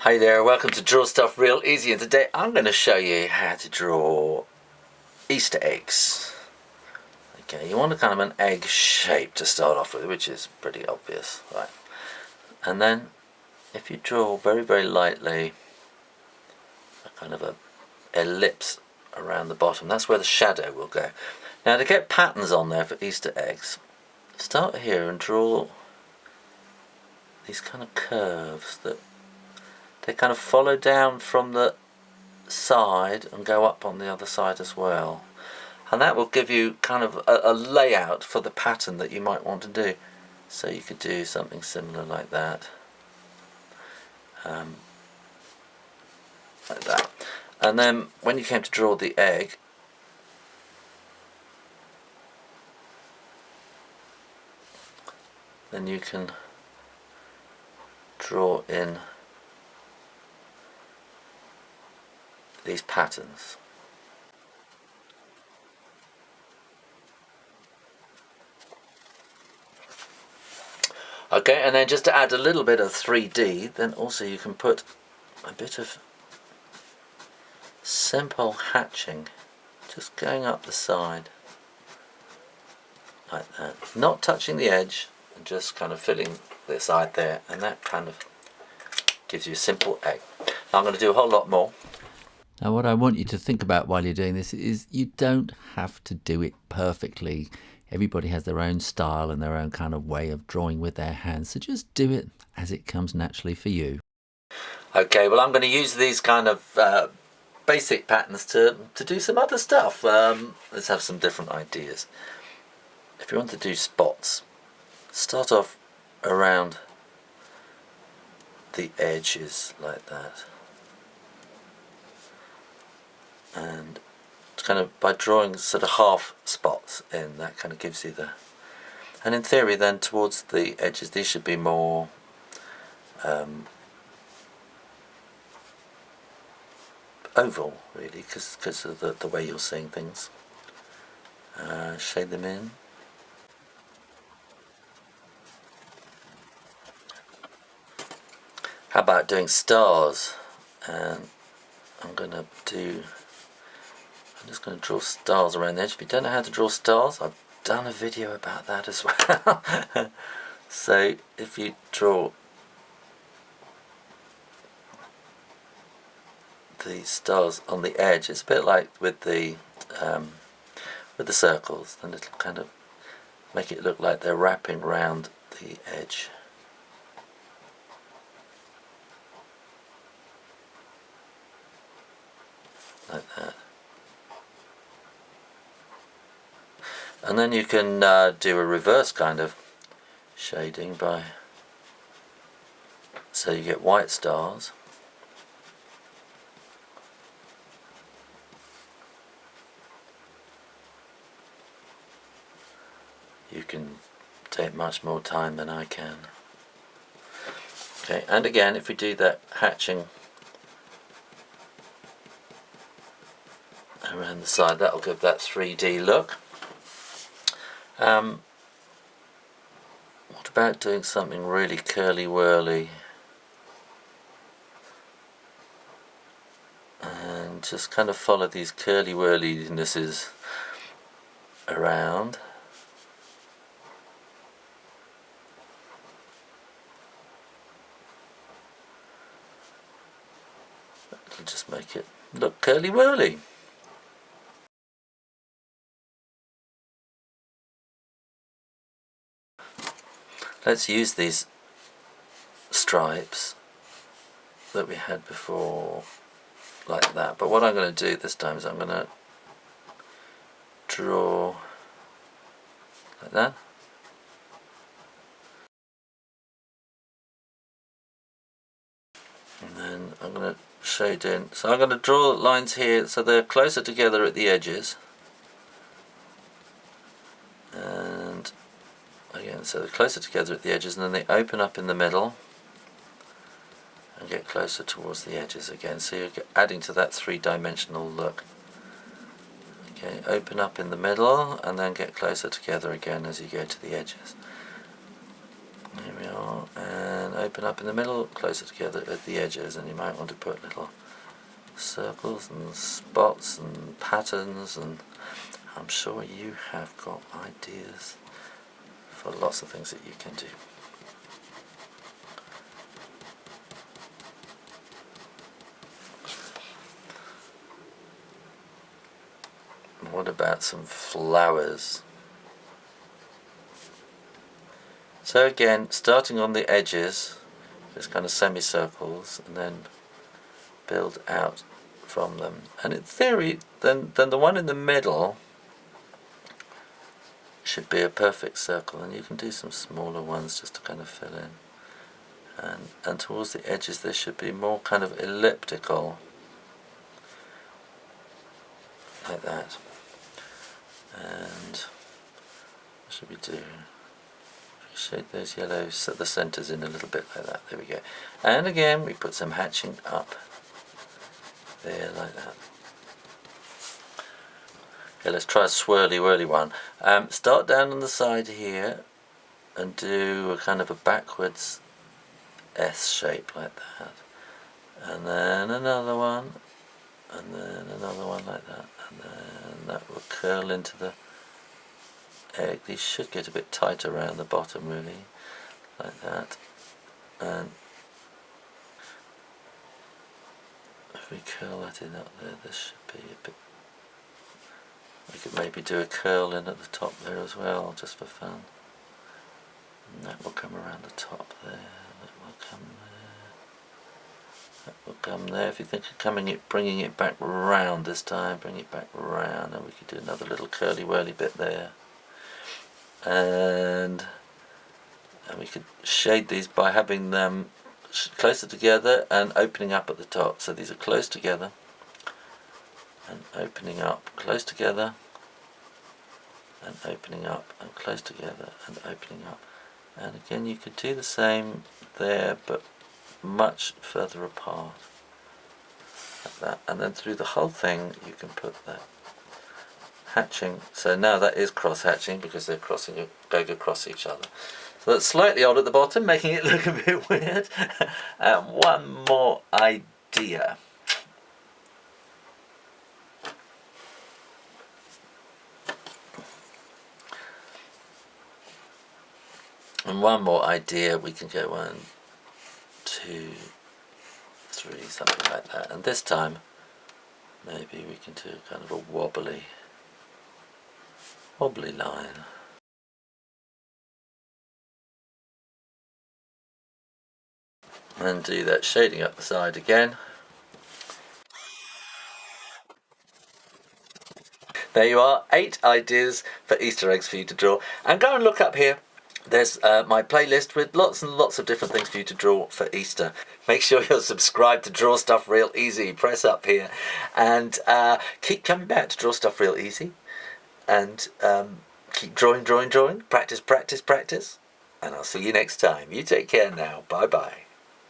Hi there, welcome to Draw Stuff Real Easy, and today I'm going to show you how to draw Easter eggs. Okay, you want a kind of an egg shape to start off with, which is pretty obvious, right? And then if you draw very, very lightly a kind of a ellipse around the bottom, that's where the shadow will go. Now to get patterns on there for Easter eggs, start here and draw these kind of curves that they kind of follow down from the side and go up on the other side as well, and that will give you kind of a layout for the pattern that you might want to do. So you could do something similar like that, and then when you came to draw the egg, then you can draw in these patterns. Okay, and then just to add a little bit of 3D, then also you can put a bit of simple hatching just going up the side like that, not touching the edge, and just kind of filling the side there, and that kind of gives you a simple egg. Now I'm going to do a whole lot more. Now what I want you to think about while you're doing this is you don't have to do it perfectly. Everybody has their own style and their own kind of way of drawing with their hands, so just do it as it comes naturally for you. Okay, well I'm going to use these kind of basic patterns to do some other stuff. Let's have some different ideas. If you want to do spots, start off around the edges like that, and kind of by drawing sort of half spots in, that kind of gives you the, and in theory then towards the edges these should be more oval really, because of the way you're seeing things. Shade them in. How about doing stars? And I'm just going to draw stars around the edge. If you don't know how to draw stars, I've done a video about that as well. So if you draw the stars on the edge, it's a bit like with the circles, then it'll kind of make it look like they're wrapping around the edge. Like that. And then you can do a reverse kind of shading by, so you get white stars, you can take much more time than I can. Okay, and again if we do that hatching around the side, that'll give that 3D look. What about doing something really curly-whirly and just kind of follow these curly-whirlinesses around. It'll just make it look curly-whirly. Let's use these stripes that we had before like that, but what I'm going to do this time is I'm going to draw like that, and then I'm going to shade in. So I'm going to draw lines here so they're closer together at the edges, and again so they're closer together at the edges, and then they open up in the middle and get closer towards the edges again, so you're adding to that three-dimensional look. Okay, open up in the middle and then get closer together again as you go to the edges. Here we are, and open up in the middle, closer together at the edges, and you might want to put little circles and spots and patterns, and I'm sure you have got ideas for lots of things that you can do. What about some flowers? So again, starting on the edges, just kind of semicircles, and then build out from them. And in theory, then the one in the middle should be a perfect circle, and you can do some smaller ones just to kind of fill in. And towards the edges there should be more kind of elliptical, like that. And what should we do? Shade those yellows at the centres in a little bit like that. There we go. And again we put some hatching up there like that. Okay, let's try a swirly whirly one. Start down on the side here and do a kind of a backwards S shape like that, and then another one, and then another one like that, and then that will curl into the egg. These should get a bit tight around the bottom really, like that. And if we curl that in up there, this should be a bit, we could maybe do a curl in at the top there as well, just for fun. And that will come around the top there, that will come there, that will come there. If you think of bringing it back round this time, bring it back round, and we could do another little curly whirly bit there. And we could shade these by having them closer together and opening up at the top. So these are close together and opening up, close together and opening up, and close together and opening up. And again you could do the same there, but much further apart, like that. And then through the whole thing you can put that hatching. So now that is cross hatching because they're going across each other. So that's slightly odd at the bottom, making it look a bit weird. One more idea. And one more idea, we can go 1, 2, 3, something like that. And this time, maybe we can do kind of a wobbly line. And do that shading up the side again. There you are, 8 ideas for Easter eggs for you to draw. And go and look up here. There's my playlist with lots and lots of different things for you to draw for Easter. Make sure you're subscribed to Draw Stuff Real Easy. Press up here. And keep coming back to Draw Stuff Real Easy. And keep drawing. Practice. And I'll see you next time. You take care now. Bye-bye.